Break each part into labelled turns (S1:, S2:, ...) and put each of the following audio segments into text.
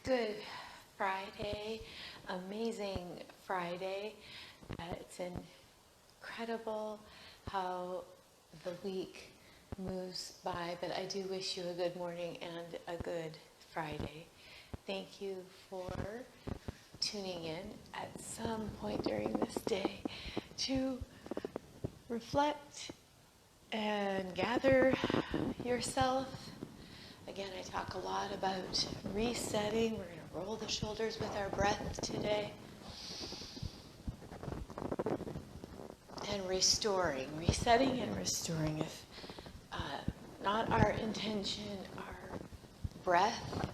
S1: Good Friday, amazing Friday. It's incredible how the week moves by, but I do wish you a good morning and a good Friday. Thank you for tuning in at some point during this day to reflect and gather yourself. Again, I talk a lot about resetting. We're going to roll the shoulders with our breath today. And restoring, resetting and restoring. If not our intention, our breath.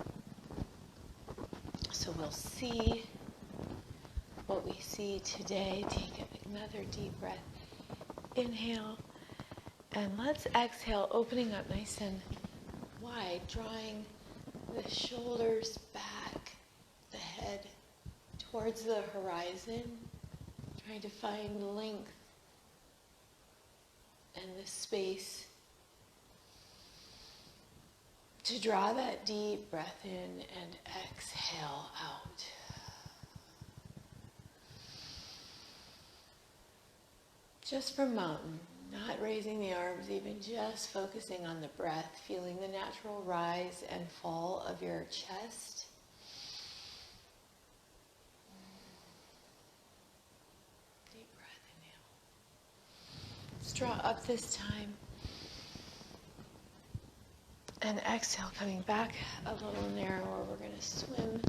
S1: So we'll see what we see today. Take another deep breath. Inhale. And let's exhale, opening up nice and wide, drawing the shoulders back, the head towards the horizon, trying to find length and the space to draw that deep breath in and exhale out. Just from mountain. Not raising the arms, even just focusing on the breath, feeling the natural rise and fall of your chest. Deep breath, inhale. Let's draw up this time. And exhale, coming back a little narrower. We're going to swim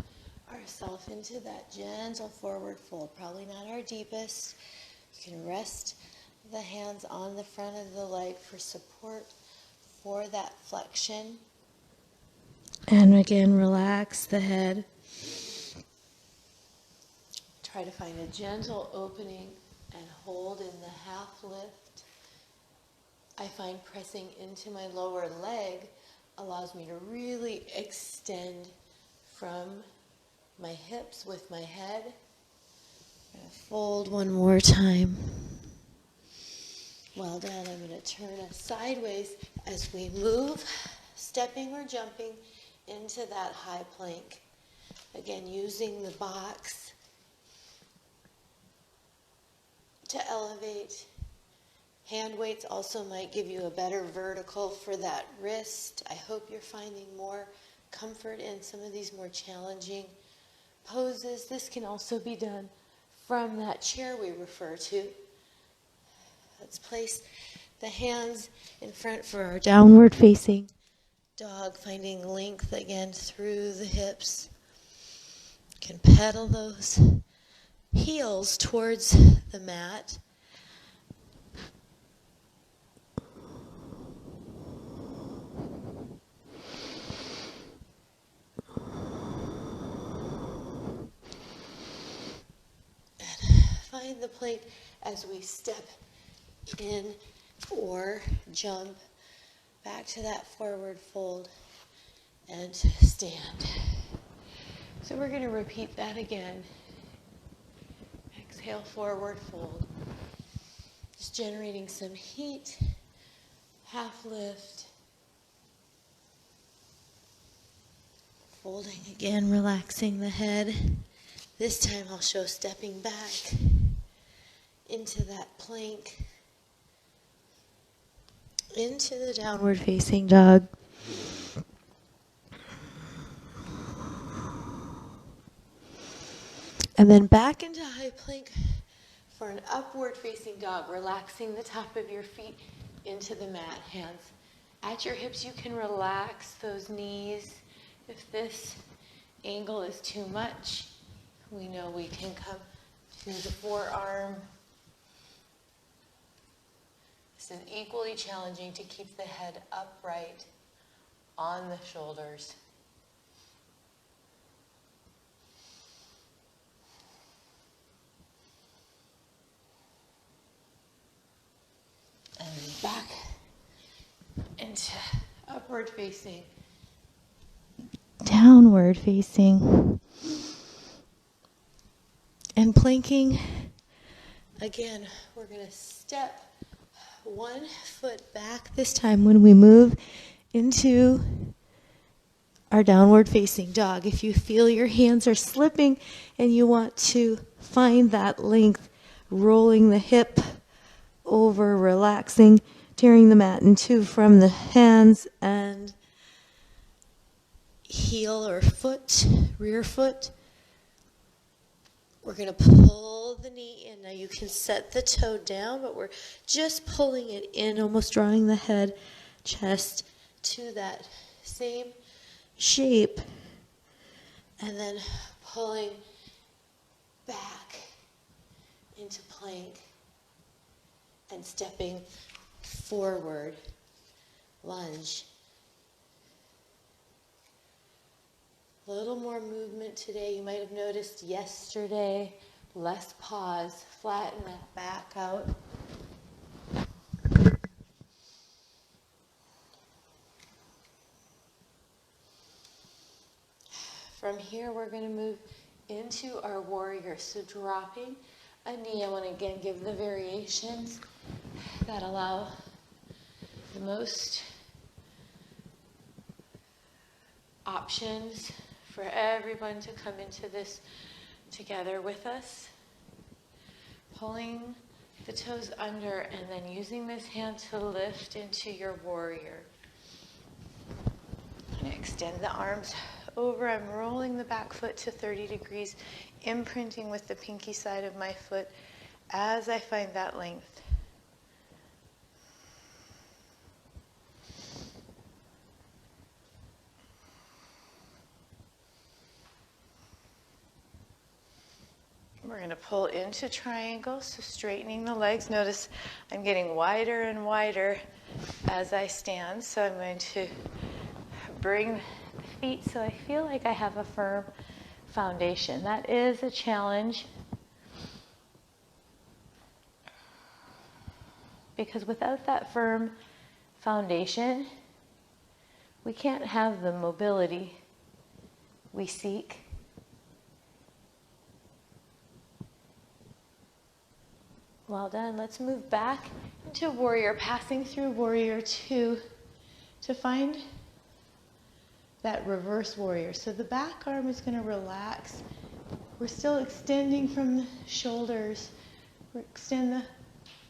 S1: ourselves into that gentle forward fold. Probably not our deepest. You can rest the hands on the front of the leg for support for that flexion. And again, relax the head. Try to find a gentle opening and hold in the half lift. I find pressing into my lower leg allows me to really extend from my hips with my head. I'm going to fold one more time. Well done. I'm going to turn us sideways as we move, stepping or jumping into that high plank. Again, using the box to elevate. Hand weights also might give you a better vertical for that wrist. I hope you're finding more comfort in some of these more challenging poses. This can also be done from that chair we refer to. Let's place the hands in front for our downward facing dog, finding length again through the hips. You can pedal those heels towards the mat. And find the plank as we step in or jump back to that forward fold and stand. So we're going to repeat that again. Exhale, forward fold. Just generating some heat. Half lift. Folding again, relaxing the head. This time I'll show stepping back into that plank. Into the downward facing dog. And then back into high plank for an upward facing dog, relaxing the top of your feet into the mat. Hands at your hips. You can relax those knees. If this angle is too much, we know we can come to the forearm. This is equally challenging to keep the head upright on the shoulders. And back into upward facing. Downward facing. And planking. Again, we're going to step one foot back this time when we move into
S2: our downward facing dog. If you feel your hands are slipping and you want to find that length, rolling the hip over, relaxing, tearing the mat in two from the hands and heel or foot, rear foot. We're going to pull the knee in. Now you can set the toe down, but we're just pulling it in, almost drawing the head, chest to that same shape, and then pulling back into plank and stepping forward, lunge. A little more movement today. You might have noticed yesterday, less pause, flatten that back out. From here, we're going to move into our warrior. So dropping a knee, I want to again give the variations that allow the most options for everyone to come into this together with us. Pulling the toes under and then using this hand to lift into your warrior. And extend the arms over. I'm rolling the back foot to 30 degrees, imprinting with the pinky side of my foot as I find that length. We're going to pull into triangle, so straightening the legs. Notice I'm getting wider and wider as I stand, so I'm going to bring the feet so I feel like I have a firm foundation. That is a challenge, because without that firm foundation, we can't have the mobility we seek. Well done. Let's move back into warrior, passing through warrior two to find that reverse warrior. So the back arm is going to relax. We're still extending from the shoulders. We extend the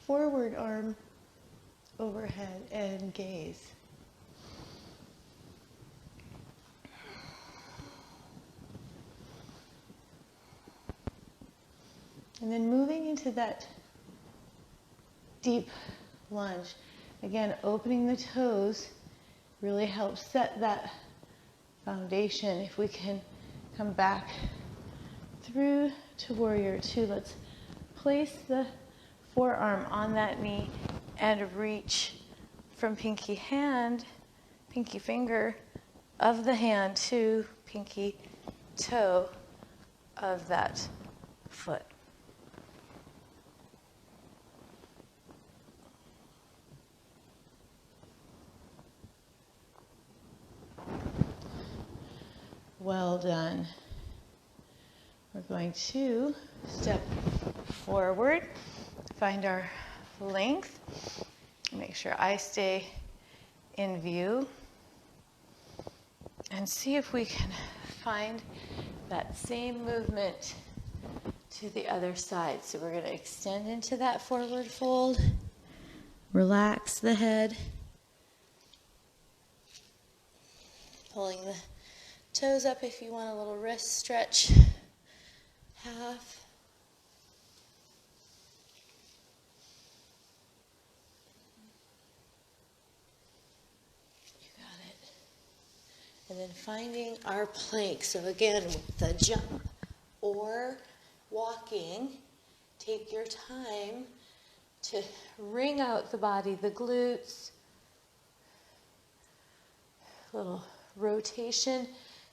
S2: forward arm overhead and gaze. And then moving into that deep lunge. Again, opening the toes really helps set that foundation. If we can come back through to warrior two, let's place the forearm on that knee and reach from pinky hand, pinky finger of the hand to pinky toe of that foot. Well done. We're going to step forward, find our length, make sure I stay in view, and see if we can find that same movement to the other side. So we're going to extend into that forward fold, relax the head, pulling the toes up if you want a little wrist stretch. Half. You got it. And then finding our plank. So again, with the jump or walking, take your time to wring out the body, the glutes, little rotation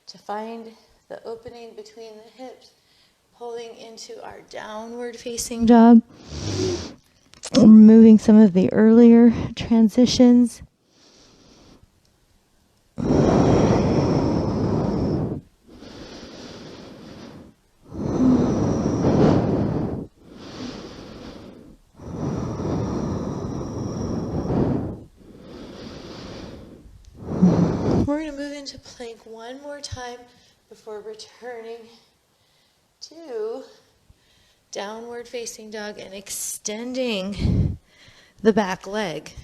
S2: to find the opening between the hips, pulling into our downward facing dog, removing some of the earlier transitions. We're going to move
S1: into plank one more time before returning to downward facing dog and extending the back leg.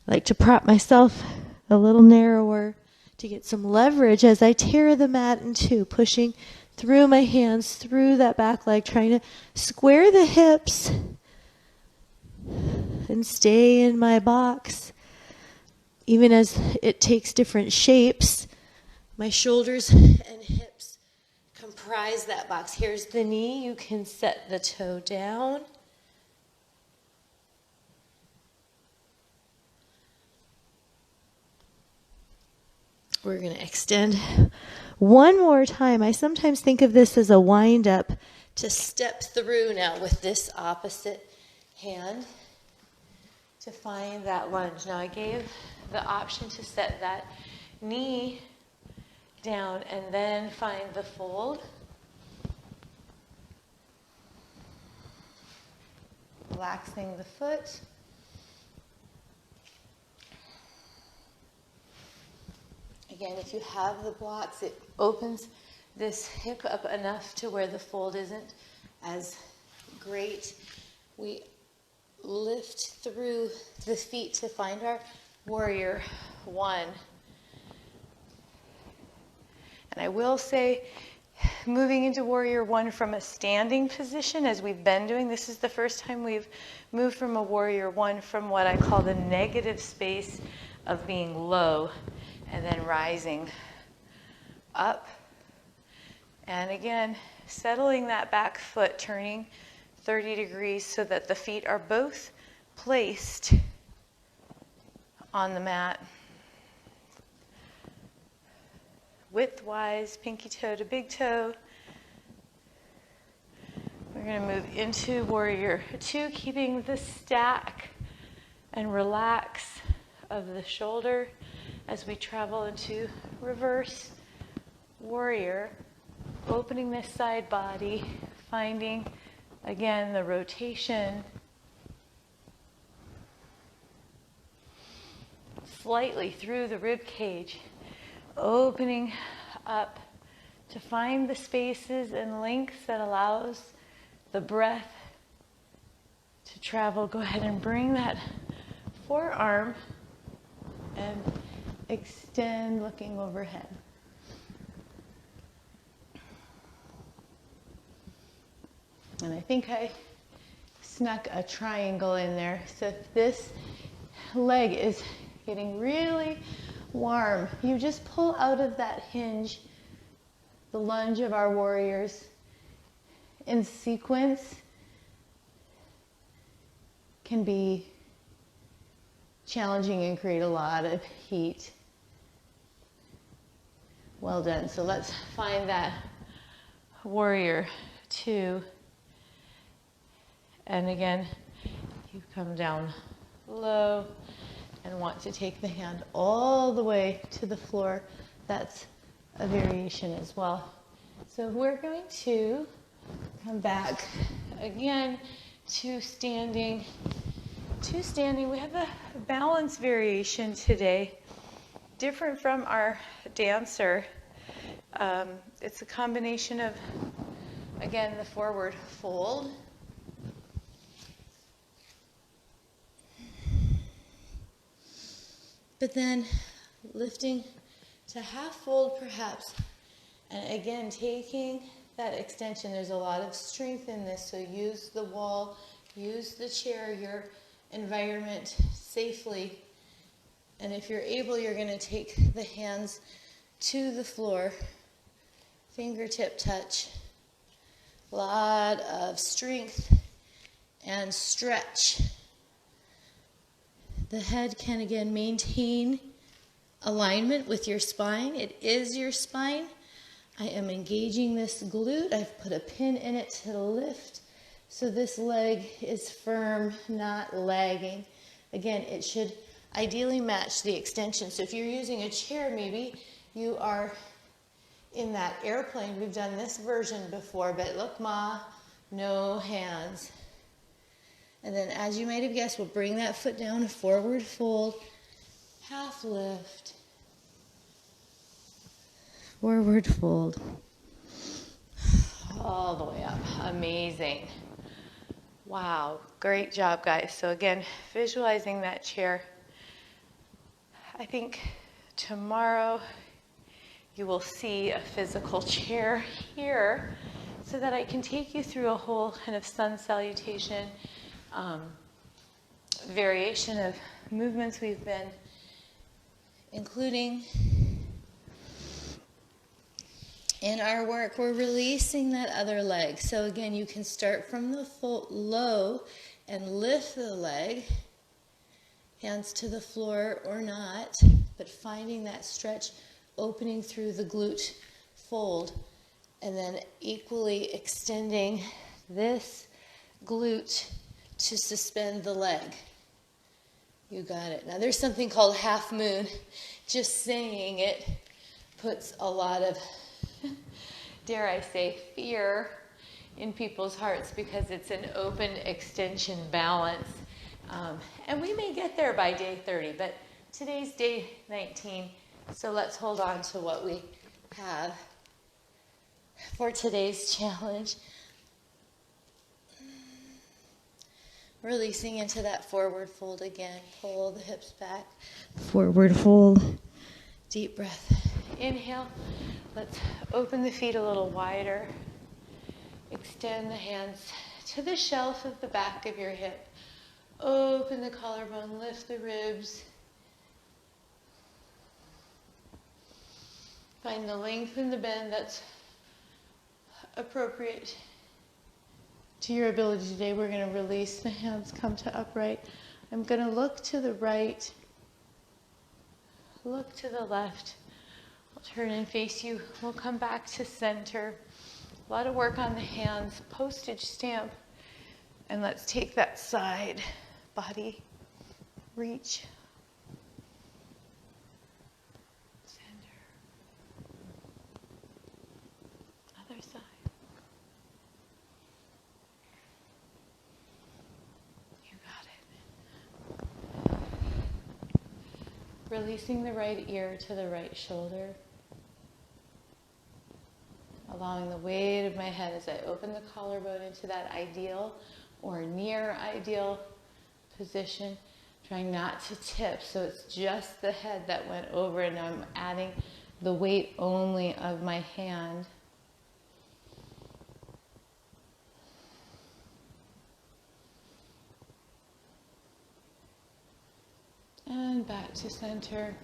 S1: I like to prop myself a little narrower to get some leverage as I tear the mat in two, pushing through my hands, through that back leg, trying to square the hips and stay in my box. Even as it takes different shapes, my shoulders and hips comprise that box. Here's the knee. You can set the toe down. We're going to extend one more time. I sometimes think of this as a wind up to step through now with this opposite hand to find that lunge. Now I gave the option to set that knee down and then find the fold. Relaxing the foot. Again, if you have the blocks, it opens this hip up enough to where the fold isn't as great. We lift through the feet to find our warrior one. And I will say, moving into warrior one from a standing position, as we've been doing, this is the first time we've moved from a warrior one from what I call the negative space of being low and then rising up. And again, settling that back foot, turning 30 degrees so that the feet are both placed on the mat. Widthwise, pinky toe to big toe. We're going to move into warrior two, keeping the stack and relax of the shoulder as we travel into reverse warrior, opening this side body, finding again the rotation slightly through the rib cage, opening up to find the spaces and lengths that allows the breath to travel. Go ahead and bring that forearm and extend, looking overhead. And I think I snuck a triangle in there. So if this leg is getting really warm, you just pull out of that hinge. The lunge of our warriors in sequence can be challenging and create a lot of heat. Well done. So let's find that warrior two. And again, you come down low and want to take the hand all the way to the floor. That's a variation as well. So we're going to come back again to standing. We have a balance variation today, different from our dancer. It's a combination of, again, the forward fold. But then lifting to half fold perhaps, and again taking that extension. There's a lot of strength in this, so use the wall, use the chair, your environment safely. And if you're able, you're going to take the hands to the floor, fingertip touch. A lot of strength and stretch. The head can again maintain alignment with your spine. It is your spine. I am engaging this glute. I've put a pin in it to lift. So this leg is firm, not lagging. Again, it should ideally match the extension. So if you're using a chair, maybe you are in that airplane. We've done this version before, but look, Ma, no hands. And then as you might have guessed, we'll bring that foot down, forward fold, half lift.
S2: forward fold.
S1: All the way up. Amazing. Wow, great job, guys. So again, visualizing that chair. I think tomorrow you will see a physical chair here so that I can take you through a whole kind of sun salutation variation of movements we've been including in our work. We're releasing that other leg. So again, you can start from the low and lift the leg, hands to the floor or not, but finding that stretch opening through the glute fold, and then equally extending this glute to suspend the leg. You got it. Now there's something called half moon. Just saying it puts a lot of, dare I say, fear in people's hearts because it's an open extension balance. And we may get there by day 30, but today's day 19, so let's hold on to what we have for today's challenge. Releasing into that forward fold again. Pull the hips back. Forward fold. Deep breath. Inhale. Let's open the feet a little wider. Extend the hands to the shelf of the back of your hip. Open the collarbone. Lift the ribs. Find the length and the bend that's appropriate to your ability today. We're going to release the hands, come to upright. I'm going to look to the right, look to the left. I'll turn and face you. We'll come back to center. A lot of work on the hands, postage stamp. And let's take that side body reach. Center. Other side. Releasing the right ear to the right shoulder. Allowing the weight of my head as I open the collarbone into that ideal or near ideal position. Trying not to tip, so it's just the head that went over, and I'm adding the weight only of my hand. And back to center.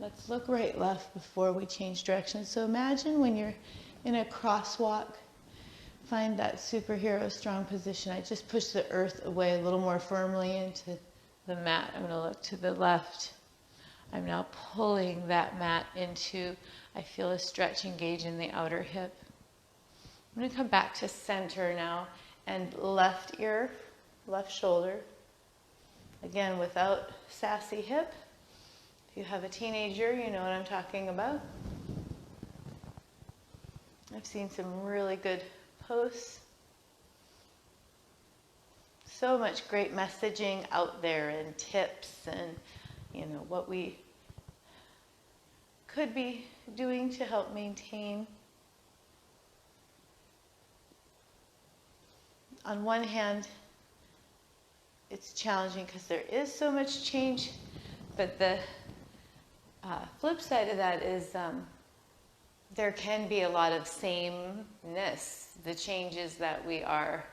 S1: Let's look right, left before we change direction. So imagine when you're in a crosswalk, find that superhero strong position. I just push the earth away a little more firmly into the mat. I'm going to look to the left. I'm now pulling that mat into, I feel a stretch engage in the outer hip. I'm going to come back to center now, and left ear, left shoulder. Again, without sassy hip. If you have a teenager, you know what I'm talking about. I've seen some really good posts. So much great messaging out there and tips and, you know, what we could be doing to help maintain. On one hand, it's challenging because there is so much change, but the flip side of that is there can be a lot of sameness. The changes that we are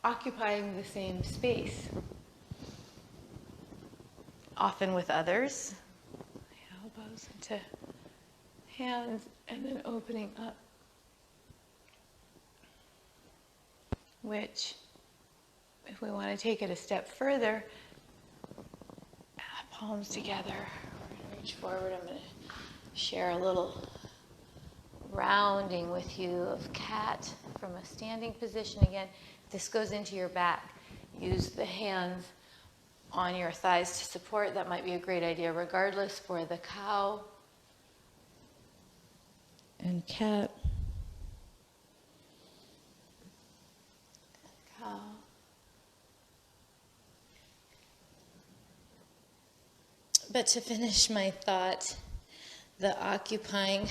S1: occupying the same space, often with others. Elbows into hands and then opening up, which, if we want to take it a step further, palms together. We're going to reach forward. I'm going to share a little rounding with you of cat from a standing position. Again, this goes into your back. Use the hands on your thighs to support. That might be a great idea regardless for the cow and cat. Cow. But But to finish my thought, the occupying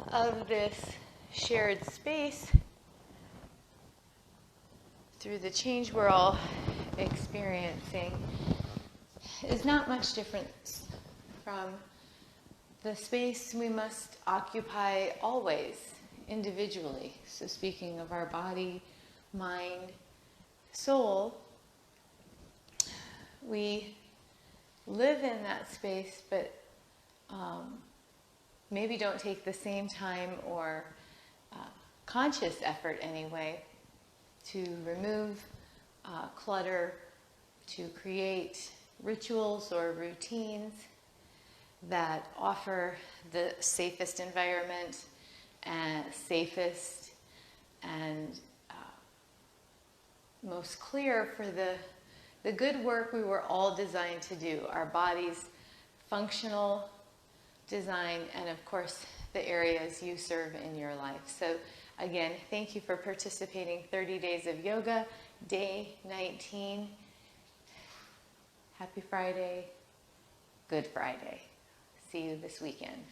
S1: of this shared space through the change we're all experiencing is not much different from the space we must occupy always, individually. So speaking of our body, mind, soul, we live in that space, but maybe don't take the same time or conscious effort anyway to remove clutter, to create rituals or routines that offer the safest environment and safest and most clear for the good work we were all designed to do, our body's functional design, and of course the areas you serve in your life. So again, thank you for participating. 30 days of yoga, day 19. Happy Friday, Good Friday. See you this weekend.